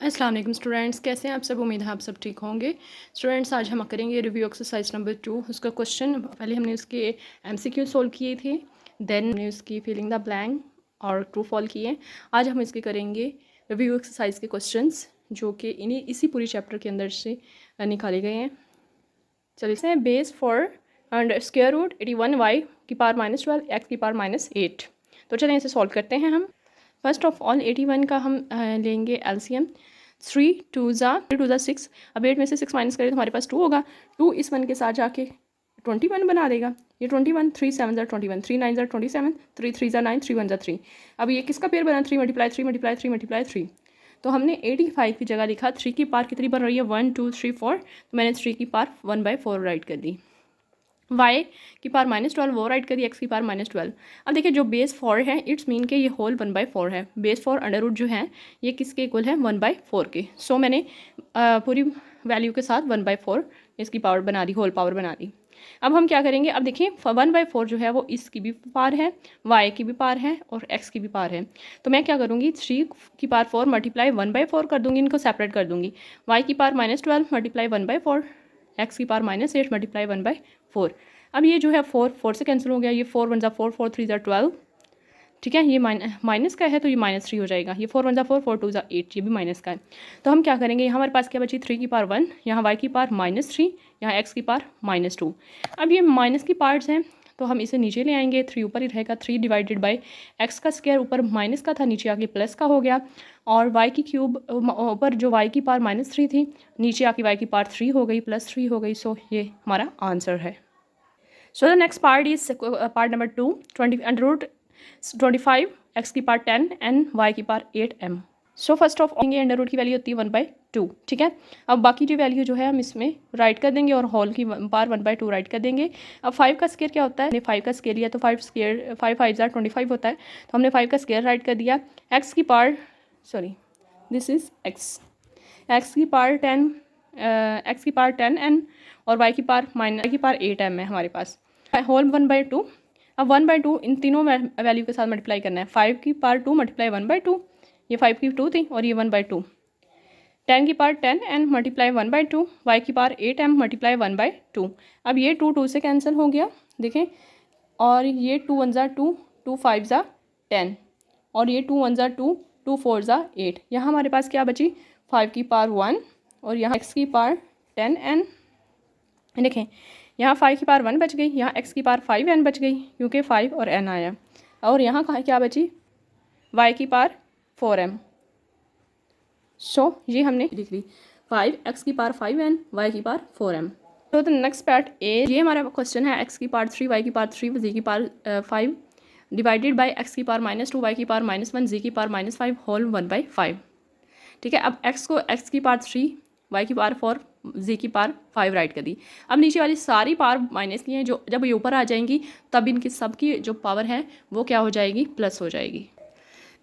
अस्सलाम वालेकुम स्टूडेंट्स, कैसे हैं आप सब। उम्मीद है आप सब ठीक होंगे। स्टूडेंट्स, आज हम करेंगे रिव्यू एक्सरसाइज नंबर 2। उसका क्वेश्चन पहले हमने उसके एमसीक्यू सोल्व किए थे, देन हमने उसकी फिलिंग द ब्लैंक और ट्रू फॉल किए। आज हम इसके करेंगे रिव्यू एक्सरसाइज के क्वेश्चंस जो कि इसी पूरी चैप्टर के अंदर से निकाले गए हैं। चलिए, इसमें base four and square root 81 Y की पावर -12 एक्स की पावर -8। तो चलें इसे सॉल्व करते हैं हम। फर्स्ट ऑफ ऑल 81 का हम लेंगे एलसीएम। 3 2 ज़ा 6। अब 8 में से 6 माइनस करें तो हमारे पास 2 होगा। 2 इस 1 के साथ जाके 21 बना देगा। ये 21, 3 7 ज़ा 21, 3 9 ज़ा 27, 3 3 ज़ा 9, 3 1 ज़ा 3। अब ये किसका पेयर बना? 3 मल्टीप्लाई 3 मल्टीप्लाई 3 मल्टीप्लाई 3। तो हमने 85 की जगह लिखा 3 की पार कितनी बन रही है? 1 2 3 4। तो मैंने 3 की पार 1/4 राइट कर दी। y की पार -12 वो राइट करी, x की पार -12। अब देखिए, जो बेस 4 है इट्स मीन के ये होल 1/4 है। बेस 4 अंडर रूट जो है ये किसके इक्वल है? 1/4 के। सो मैंने पूरी वैल्यू के साथ 1/4 इसकी पावर बना दी, होल पावर बना दी। अब हम क्या करेंगे? अब देखिए 1/4 जो है वो इसकी भी पार है, y की भी पार है और x की भी पार है। तो मैं क्या करूँगी? 3 की पार 4 मल्टीप्लाई 1/4 कर दूँगी, इनको सेपरेट कर दूँगी। y की पार -12 मल्टीप्लाई 1/4, x की पार -8 मल्टीप्लाई 1/4। अब ये जो है 4 4 से कैंसिल हो गया। ये 4 1 ज़ा 4, 4 3 ज़ा 12। ठीक है, ये माइनस का है तो ये -3 हो जाएगा। ये 4 1 ज़ा 4, 4 2 ज़ा 8, ये भी माइनस का है। तो हम क्या करेंगे? यहाँ हमारे पास क्या बची? 3 की पार 1, यहाँ y की पार -3, यहाँ x की पार -2। अब ये माइनस की पार्ट्स हैं तो हम इसे नीचे ले आएंगे। 3 ऊपर ही रहेगा। 3 डिवाइडेड बाई एक्स का स्क्वायर, ऊपर माइनस का था नीचे आके प्लस का हो गया। और y की क्यूब, ऊपर जो y की पार -3 थी नीचे आके y की पार 3 हो गई, +3 हो गई। सो ये हमारा आंसर है। So the next part is part number 2, 20 under root 25 x की पावर 10 and y की power 8m। So first of all under root की वैल्यू होती है 1/2। ठीक है, अब बाकी जो वैल्यू जो है हम इसमें राइट कर देंगे और होल की पावर 1/2 राइट कर देंगे। अब 5 का स्क्वायर क्या होता है? 5 का स्क्वायर लिया तो 5 स्क्वायर 5 5 ज़ा 25 होता है। तो हमने 5 का स्क्वायर राइट कर दिया। एक्स की power, sorry this is x की पावर 10, एक्स की पावर 10n और y की पावर 8m है हमारे पास। होल 1/2। अब 1/2 इन तीनों वैल्यू के साथ मल्टीप्लाई करना है। 5 की पावर 2 मल्टीप्लाई 1/2, ये 5 की 2 थी और ये 1/2। 10 की पावर 10n मल्टीप्लाई 1/2, y की पावर 8m मल्टीप्लाई 1/2। अब ये 2 2 से कैंसिल हो गया, देखें। और ये 2 1 ज़ा 2, 2 5 ज़ा 10 और ये 2 1 ज़ा 2, 2 4 ज़ा 8। यहाँ हमारे पास क्या बची? 5 की पावर 1 और यहाँ x की पावर 10n। देखें, यहाँ 5 की पावर 1 बच गई, यहाँ x की पावर 5n बच गई क्योंकि 5 और n आया। और यहाँ क्या बची? y की पावर 4m। सो ये हमने लिख ली, 5 x की पावर 5n, y की पावर 4m। तो द नेक्स्ट पार्ट ए, ये हमारा क्वेश्चन है। x की पावर 3, y की पावर 3, z की पावर 5 डिवाइडेड बाई x की पावर -2, y की पावर -1, z की पावर -5 होल 1/5। ठीक है, अब x की पावर 3, y की पावर 4, z की पावर 5 राइट कर दी। अब नीचे वाली सारी पावर माइनस की हैं, जो जब ये ऊपर आ जाएंगी तब इनकी सब की जो पावर है वो क्या हो जाएगी? प्लस हो जाएगी,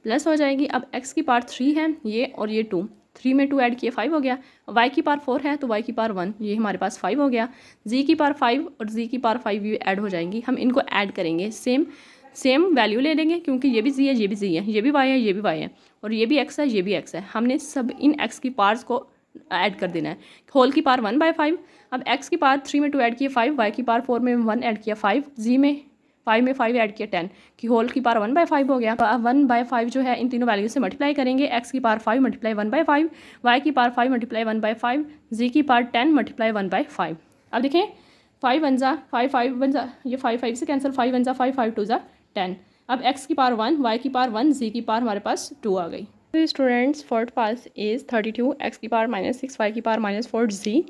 प्लस हो जाएगी। अब x की पावर 3 है ये और ये 2, 3 में 2 ऐड किए 5 हो गया। y की पावर 4 है तो y की पावर 1, ये हमारे पास 5 हो गया। z की पावर 5 और z की पावर 5 भी ऐड हो जाएंगी। हम इनको ऐड करेंगे, सेम वैल्यू ले लेंगे क्योंकि ये भी z है, ये भी z है, ये भी y है, ये भी y है और ये भी x है, ये भी x है। हमने सब इन x की पावर्स को ऐड कर देना है। होल की पावर 1/5। अब x की पावर 3 में 2 ऐड किए 5, y की पावर 4 में 1 ऐड किया 5, z में 5 ऐड किया 10, कि होल की पावर 1/5 हो गया। तो अब 1/5 जो है इन तीनों वैल्यू से मल्टीप्लाई करेंगे। x की पावर 5 मल्टीप्लाई 1/5, y की पावर 5 मल्टीप्लाई 1/5, z की पावर 10 मल्टीप्लाई 1/5। अब देखें, 5 1 ज़ा 5 5 1 ज़ा, ये 5 5 से कैंसिल, 5 1 ज़ा 5, 5 2 ज़ा 10। अब x की पावर 1, y की पावर 1, z की पावर हमारे पास 2 आ गई। Students, fourth pass is 32, x की पावर -6, y की पावर -4, z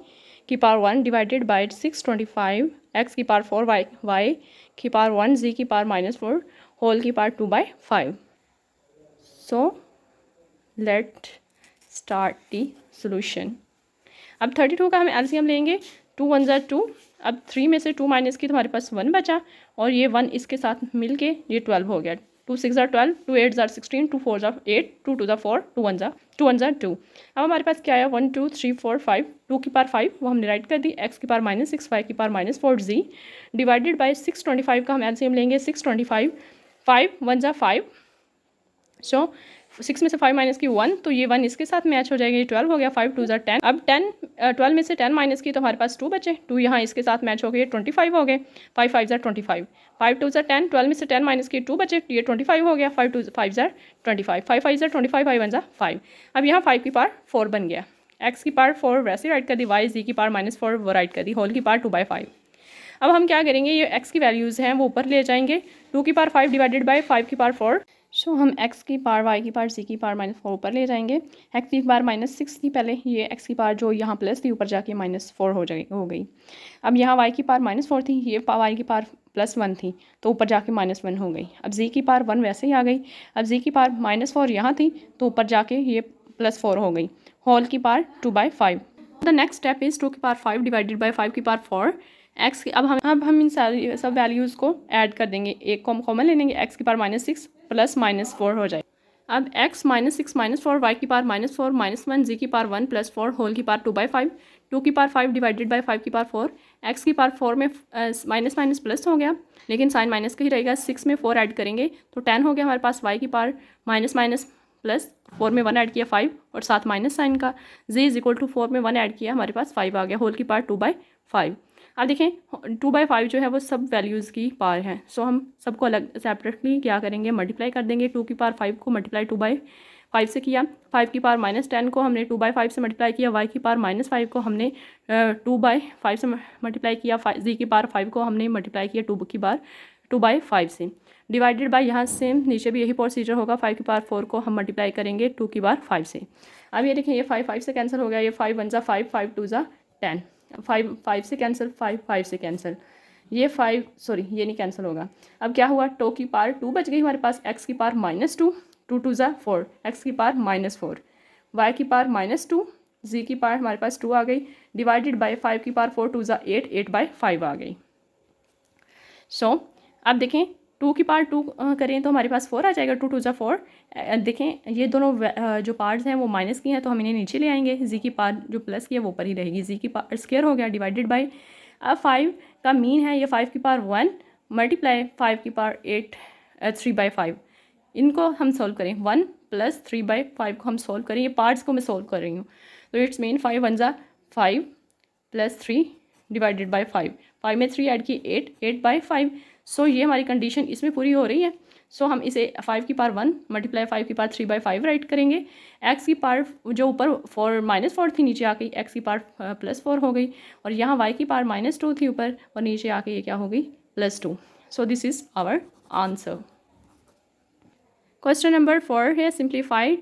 की पावर 1 डिवाइडेड बाई 625, x की पावर 4, y की पावर 1, z की पावर -4 होल की power 2/5। So let start the solution. अब 32 का हम एलसीएम लेंगे। 2 1 ज़ा 2। अब 3 में से 2 माइनस की तो हमारे पास 1 बचा और ये 1 इसके साथ मिल के ये 12 हो गया। 2 6 ज़ा 12, 2 8 ज़ा 16, 2 4 ज़ा 8, 2 2 ज़ा 4, 2 1 ज़ा 2। अब हमारे पास क्या आया? 1 2 3 4 5, 2 की पावर 5 वो हमने राइट कर दी। x की पावर -6, y की पावर -4, z डिवाइडेड बाई 625 का हम एलसीएम लेंगे। 625, 5 1 ज़ा 5। सो 6 में से 5 माइनस की 1, तो ये 1 इसके साथ मैच हो जाएगा, ये 12 हो गया, 5 2 10। अब 12 में से 10 माइनस की तो हमारे पास 2 बचे, 2 यहाँ इसके साथ मैच हो गए, 25 हो गए, 5 5 25, 5 2 10, 12 में से 10 माइनस की 2 बचे, ये 25 हो गया, 5 2 5 25, 5 5 25, 5 1 5। अब यहाँ 5 की पावर 4 बन गया, x की पावर 4 वैसे राइट कर दी, y z की पावर -4 वो राइट कर दी, होल की पावर 2/5। अब हम क्या करेंगे, ये x की वैल्यूज़ हैं वो ऊपर ले जाएंगे, 2 की पावर 5 डिवाइडेड बाय 5 की पावर 4। सो हम x की पावर, y की पावर, z की पावर -4 ऊपर ले जाएंगे, x की पावर -6 थी पहले, ये x की पावर जो यहाँ प्लस थी ऊपर जाके -4 हो गई। अब यहाँ y की पावर -4 थी, ये y की पावर +1 थी, तो ऊपर जाके -1 हो गई। अब z की पावर 1 वैसे ही आ गई, अब z की पावर -4 यहाँ थी, तो ऊपर जाके ये +4 हो गई, होल की power 2/5। The next step is 2 की पावर 5 डिवाइडेड बाय 5 की पावर 4 x। अब हम इन सारी सब वैल्यूज़ को ऐड कर देंगे, एक कॉमन ले लेंगे, x की पावर -6 प्लस -4 हो जाए। अब x -6 -4, y की पावर -4 -1, z की पावर 1 +4, होल की पावर 2/5, 2 की पावर 5 डिवाइडेड बाय 5 की पावर 4, x की पावर 4 में माइनस माइनस प्लस हो गया, लेकिन साइन माइनस का ही रहेगा, 6 में 4 ऐड करेंगे तो 10 हो गया हमारे पास, y की पावर माइनस माइनस प्लस 4 में 1 ऐड किया 5 और साथ माइनस साइन का, z = 4 में 1 ऐड किया हमारे पास 5 आ गया, होल की पावर 2/5। अब देखें 2/5 जो है वो सब वैल्यूज़ की पावर है, सो हम सबको अलग सेपरेटली क्या करेंगे, मल्टीप्लाई कर देंगे। 2 की पावर 5 को मल्टीप्लाई 2/5 से किया, 5 की पावर -10 को हमने 2/5 से मल्टीप्लाई किया, y की पावर -5 को हमने 2/5 से मल्टीप्लाई किया, z की पावर 5 को हमने मल्टीप्लाई किया 2 की पावर 2/5 से, डिवाइडेड बाय यहाँ से नीचे भी यही प्रोसीजर होगा, 5 की पावर 4 को हम मल्टीप्लाई करेंगे 2 की पावर 5 से। अब ये देखें, ये 5 5 से कैंसिल हो गया, ये 5 1 5, 5 2 10, 5 5 से कैंसिल, 5 5 से कैंसिल, ये 5 सॉरी ये नहीं कैंसिल होगा। अब क्या हुआ, 2 की पावर 2 बच गई हमारे पास, x की पावर -2, 2 2 4, x की पावर -4, y की पावर -2, z की पावर हमारे पास 2 आ गई, डिवाइडेड बाय 5 की पावर 4 2 8, 8/5 आ गई। सो अब देखें 2 की पावर 2 करें तो हमारे पास 4 आ जाएगा, 2 2 4। देखें ये दोनों जो पार्ट्स हैं वो माइनस की हैं, तो हम इन्हें नीचे ले आएंगे, जी की पावर जो प्लस की है वो ऊपर ही रहेगी, जी की पावर स्क्वायर हो गया, डिवाइडेड बाय, अब 5 का मीन है ये 5 की पावर 1 मल्टीप्लाई 5 की पावर 8 3/5, इनको हम सॉल्व करें, 1 + 3/5 को हम सॉल्व करें, ये पार्ट्स को मैं सॉल्व कर रही हूँ, तो इट्स मीन 5 1 5 + 3 डिवाइडेड बाय 5, 5 में 3 ऐड की 8, 8/5। सो ये हमारी कंडीशन इसमें पूरी हो रही है। सो हम इसे 5 की पावर 1 मल्टीप्लाई 5 की पावर 3/5 राइट करेंगे, x की पावर जो ऊपर 4 -4 थी नीचे आके x की पावर +4 हो गई, और यहाँ y की पावर -2 थी ऊपर और नीचे आके ये क्या हो गई, +2। So this is our answer. Question number 4 है सिंप्लीफाइड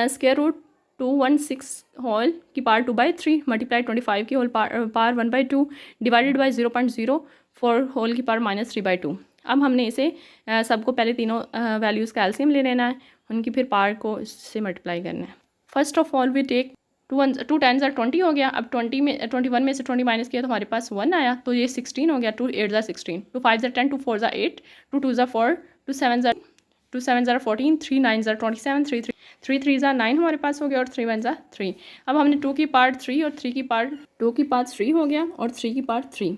स्क्वायर रूट 216 होल की पावर 2/3 मल्टीप्लाई 25 की whole power 1/2 divided by 0.04 whole की पावर -3/2। अब हमने इसे सबको पहले तीनों वैल्यूज़ का एलसीएम ले लेना है, उनकी फिर पावर को इससे मल्टीप्लाई करना है। First of all we take 2 10 20 हो गया, अब 21 में से 20 माइनस किया तो हमारे पास 1 आया, तो ये 16 हो गया, 2 8 16, 2 5 10, 2 4 8, 2 2 4, 2 7 14, 3 9 27, 3 3 9 हमारे पास हो गया, और 3 1 3। अब हमने 2 की पार्ट 3 और 3 की पार्ट 2 की पार्ट 3 हो गया, और 3 की पार्ट 3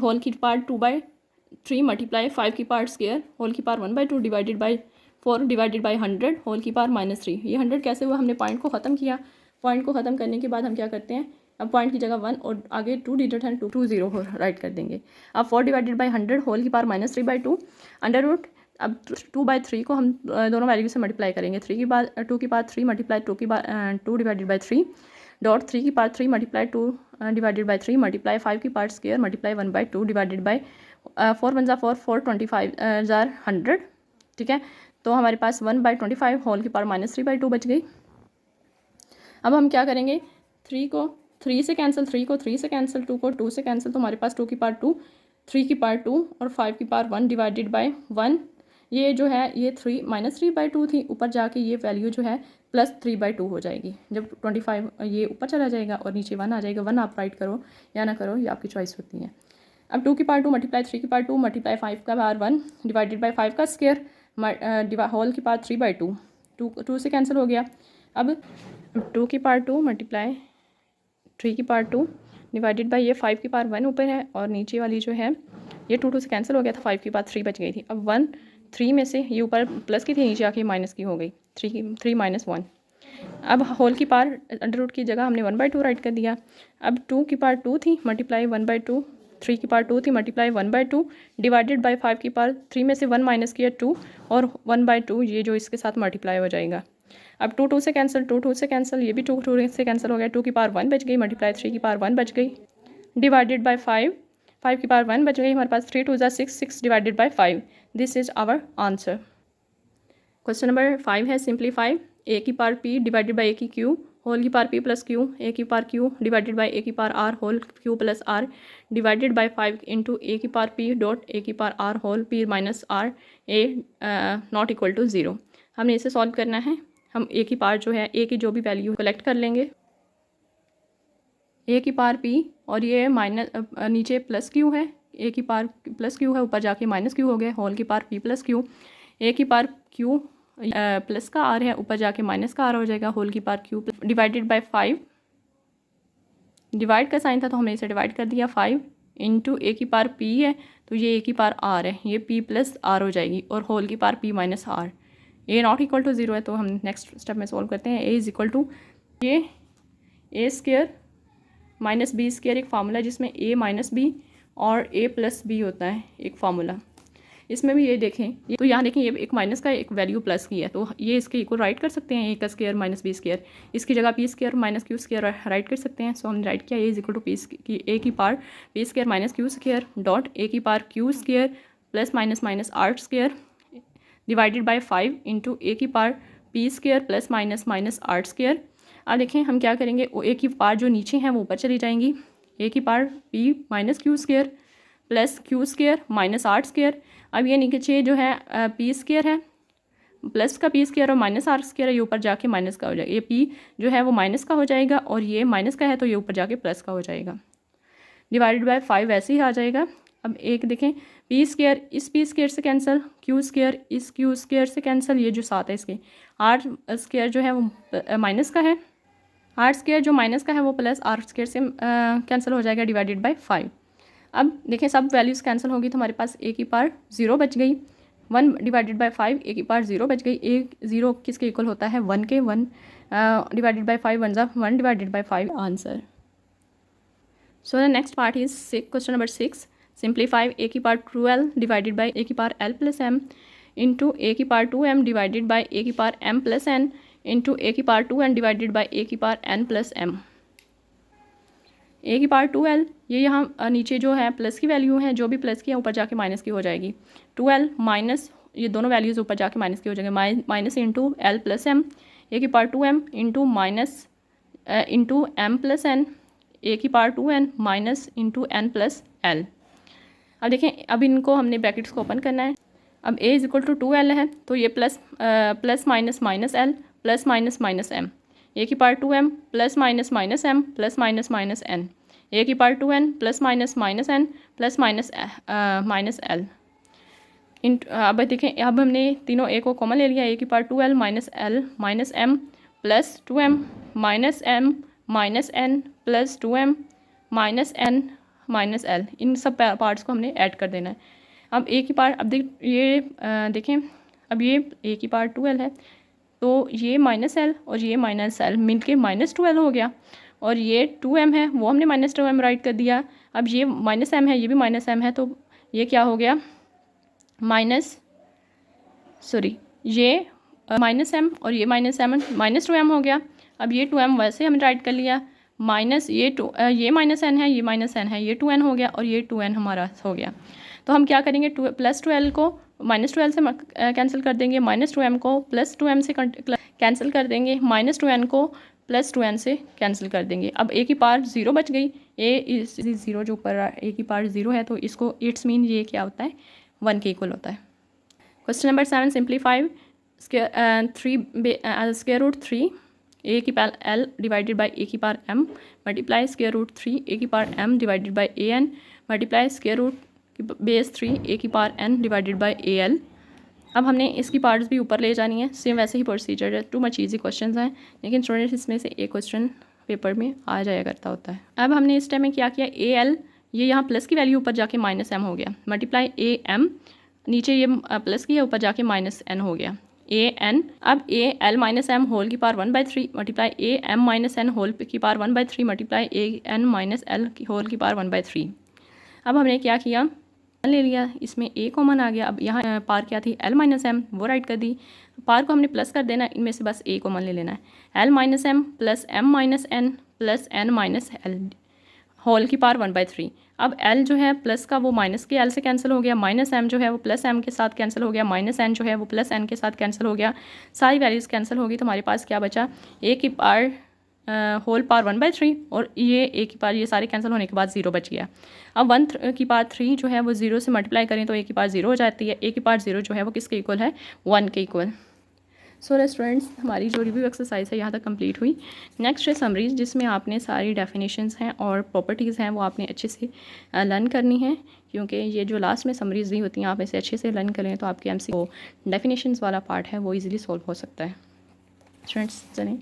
होल की पार्ट 2/3 मल्टीप्लाई 5 की पार्ट स्क्वायर होल की power 1/2 divided by 4 divided by 100 whole की पावर -3। ये 100 कैसे हुआ, हमने पॉइंट को ख़त्म किया, पॉइंट को ख़त्म करने के बाद हम क्या करते हैं, अब पॉइंट की जगह 1 और आगे 2 डिजिट हैं, 2 0 राइट कर देंगे। अब 4 डिवाइडेड बाय 100 होल की पावर -3/2 अंडर रूट, अब 2/3 को हम दोनों वैल्यू से मल्टीप्लाई करेंगे, 2 की power 3 multiply 2 divided by 3 dot 3 की power 3 multiply 2 divided by 3 multiply 5 की power square multiply 1/2 divided by 4 1 4 4 25 100, ठीक है। तो हमारे पास 1/25 होल की पावर -3/2 बच गई। अब हम क्या करेंगे, 3 को 3 से कैंसिल, 3 को 3 से कैंसिल, 2 को 2 से कैंसिल, तो हमारे पास 2 की पावर 2, 3 की पावर 2 और 5 की पावर 1 डिवाइडेड बाय 1। ये जो है ये 3 -3/2 थी, ऊपर जाके ये वैल्यू जो है +3/2 हो जाएगी, जब 25 ये ऊपर चला जाएगा और नीचे 1 आ जाएगा। 1 आप राइट करो या ना करो, ये आपकी चॉइस होती है। अब 2 की पावर 2 मल्टीप्लाई 3 की पावर 2 मल्टीप्लाई 5 का पावर 1 डिवाइडेड बाय 5 का स्क्वायर होल की पावर 3/2, 2 से कैंसिल हो गया। अब 2 की पावर 2 मल्टीप्लाई 3 की पावर 2 डिवाइडेड बाय ये 5 की पावर 1 ऊपर है, और नीचे वाली जो है ये 2 से कैंसिल हो गया था, 5 की पावर 3 बच गई थी। अब 1 3 में से ये ऊपर प्लस की थी, नीचे आके माइनस की हो गई, 3 माइनस 1। अब होल की पार अंडर रूट की जगह हमने 1/2 राइट कर दिया। अब 2 की पार 2 थी, मल्टीप्लाई 1/2, 3 की पार 2 थी, मल्टीप्लाई 1/2, डिवाइडेड बाय 5 की पार 3 में से 1 माइनस किया 2, और 1/2 ये जो इसके साथ मल्टीप्लाई हो जाएगा। अब 2 2 से कैंसिल, 2 2 से कैंसिल, ये भी 2 2 से कैंसिल हो गया। 2 की पार 1 बच गई, मल्टीप्लाई 3 की पार 1 बच गई, डिवाइडेड बाय 5, 5 की पार 1 बच गई हमारे पास। 3 2 ज़ा 6, 6 divided by 5। This is our answer. Question number 5 है सिंप्लीफाई ए की पार p डिवाइडेड बाई ए की q होल की पार p प्लस क्यू, ए की power q divided by a की power r whole q plus r divided by 5 into a की पार p dot a की power r whole p minus r a not equal to 0। हमने इसे solve करना है। हम ए की पार जो है, ए की जो भी वैल्यू कलेक्ट कर लेंगे। ए की पार p और ये माइनस नीचे प्लस q है, ए की पार प्लस q है, ऊपर जाके माइनस q हो गया। होल की पार p प्लस q, ए की पार q प्लस का आर है, ऊपर जाके माइनस का आर हो जाएगा। होल की power Q divided by 5, divide का साइन था तो हमने इसे डिवाइड कर दिया। 5 इंटू ए की पार p है, तो ये ए की पार आर है, ये p प्लस आर हो जाएगी, और होल की पार p minus R. A not equal to 0 है, तो हम नेक्स्ट स्टेप में सोल्व करते हैं। ए इज इक्वल टू ये ए स्क्र माइनस बी स्क्र, एक फार्मूला जिसमें ए माइनस बी और ए प्लस बी होता है एक फार्मूला। इसमें भी ये देखें, तो यहाँ देखें ये एक माइनस का एक वैल्यू प्लस की है, तो ये इसके इक्वल राइट कर सकते हैं, ए का स्क्वायर माइनस बी स्क्वायर। इसकी जगह p square minus q square write कर सकते हैं। सो हमने राइट किया a is equal to a की power p square minus q square dot a की power q square plus minus minus r square divided by 5 into a की power p square plus minus minus r square. अब देखें हम क्या करेंगे, ए की पार जो नीचे हैं वो ऊपर चली जाएंगी। ए की power p minus q square plus q square minus r square. अब ये नीचे जो है पी स्क्वायर है, प्लस का पी स्क्वायर और माइनस आर स्क्वायर है, ये ऊपर जाके माइनस का हो जाएगा। ये पी जो है वो माइनस का हो जाएगा, और ये माइनस का है तो ये ऊपर जाके प्लस का हो जाएगा। डिवाइडेड बाय 5 वैसे ही आ जाएगा। अब एक देखें, पी स्क्वायर इस पी स्क्वायर से कैंसिल, क्यू स्क्वायर इस क्यू स्क्वायर से कैंसिल, ये जो साथ है इसके। आर स्क्वायर जो है वो माइनस का है, आर स्क्वायर जो माइनस का है वो प्लस आर स्क्वायर से कैंसिल हो जाएगा, डिवाइडेड बाय 5। अब देखें सब वैल्यूज़ कैंसिल होगी तो हमारे पास ए की पार 0 बच गई। 1 डिवाइडेड बाय 5, ए की पार 0 बच गई। ए 0 किसके इक्वल होता है, 1 के। 1 डिवाइडेड बाय 5 1 ज़ा 1 divided by 5 answer. So the next part is question number 6 simplify a की पार 12 डिवाइडेड बाय ए की पार L plus M into a की पार 2m डिवाइडेड बाय ए की पार m plus n into a की पार 2n divided by a की पार n plus m। A की पार 2l, ये यहाँ नीचे जो है प्लस की वैल्यू है, जो भी प्लस की है ऊपर जाके माइनस की हो जाएगी। 2l माइनस ये दोनों वैल्यूज़ ऊपर जाके माइनस की हो जाएगी, minus into l plus m. A की पार 2m into minus into m plus n, a की पार 2n minus into n plus l. अब देखें, अब इनको हमने ब्रैकेट्स को ओपन करना है। अब ए इज इक्वल टू 2l है, तो ये plus minus minus l plus minus minus m. A की पार 2m plus minus minus M plus minus minus n. A की पार 2n plus minus minus N plus minus minus l. अब देखें, अब हमने तीनों ए को कॉमन ले लिया। ए की पार 2l minus l minus M plus 2m minus m minus N plus 2m minus n minus l. इन सब पार्ट्स को हमने ऐड कर देना है। अब ए की पार, अब देखें, अब ये ए की पार 2l है, तो ये माइनस एल और ये माइनस एल मिलके माइनस 2l हो गया, और ये 2m है वो हमने माइनस 2m राइट कर दिया। अब ये माइनस m है, ये भी माइनस m है, तो ये क्या हो गया, ये माइनस m और ये माइनस m माइनस 2m हो गया। अब ये 2m वैसे हमने राइट कर लिया, माइनस ये माइनस n है, ये माइनस n है, ये 2n हो गया, और ये 2n हमारा हो गया। तो हम क्या करेंगे, प्लस 2l को माइनस 2l से कैंसिल कर देंगे, माइनस 2m को प्लस 2m से कैंसिल कर देंगे, माइनस 2n को प्लस 2n से कैंसिल कर देंगे। अब ए की पार 0 बच गई, ए 0 जो ऊपर ए की पार 0 है, तो इसको इट्स मीन ये क्या होता है, 1 के इक्वल होता है। Question number 7 simplify square root 3 a की पार एल डिवाइडेड बाई ए की power m multiply square root 3 a की power m divided by a n multiply square root base 3 a की power n divided by a l. अब हमने इसकी parts भी ऊपर ले जानी है, सेम वैसे ही प्रोसीजर है। टू मच ईजी क्वेश्चन हैं, लेकिन स्टूडेंट्स इसमें से एक क्वेश्चन पेपर में आ जाया करता होता है। अब हमने इस टाइम में क्या किया, ए एल ये यहाँ प्लस की वैल्यू ऊपर जाके माइनस एम हो गया, मल्टीप्लाई ए एम नीचे ये प्लस की है ऊपर जाके माइनस एन हो गया, ए एन, अब a l minus m whole की power 1/3 multiply a m minus n whole की power 1/3 multiply a n minus l की होल की पावर 1/3। अब हमने क्या किया, ले लिया, इसमें ए कॉमन आ गया। अब यहाँ पार क्या थी, एल माइनस एम, वो राइट कर दी। पार को हमने प्लस कर देना, इनमें से बस ए कॉमन ले लेना है। L minus M plus M minus N plus N minus L whole की पावर 1/3। अब एल जो है प्लस का वो माइनस के एल से कैंसिल हो गया, माइनस एम जो है वो प्लस एम के साथ कैंसिल हो गया, माइनस एन जो है वो प्लस एन के साथ कैंसिल हो गया। सारी वैल्यूज़ कैंसिल हो गई तो हमारे पास क्या बचा, ए की पावर होल पावर 1/3 और ये ए की पावर, ये सारे कैंसिल होने के बाद 0 बच गया। अब 1 की पावर 3 जो है वो 0 से मल्टीप्लाई करें तो ए की पावर 0 हो जाती है। ए की पावर 0 जो है वो किसके इक्वल है, 1 के इक्वल। सो स्टूडेंट्स, हमारी जो रिव्यू एक्सरसाइज है यहाँ तक कंप्लीट हुई। नेक्स्ट है समरीज, जिसमें आपने सारी डेफिनेशंस हैं और प्रॉपर्टीज़ हैं वो आपने अच्छे से लर्न करनी है, क्योंकि ये जो लास्ट में समरीज दी होती हैं आप इसे अच्छे से लर्न करें तो आपके एमसीक्यू डेफिनेशंस वाला पार्ट है वो ईजिली सॉल्व हो सकता है। स्टूडेंट्स चलें,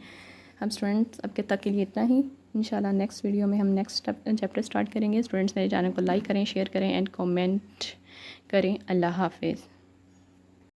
हम स्टूडेंट्स अब तक के लिए इतना ही। इंशाल्लाह नेक्स्ट वीडियो में हम नेक्स्ट चैप्टर स्टार्ट करेंगे। स्टूडेंट्स मेरे चैनल को लाइक करें, शेयर करें एंड कमेंट करें। अल्लाह हाफिज़।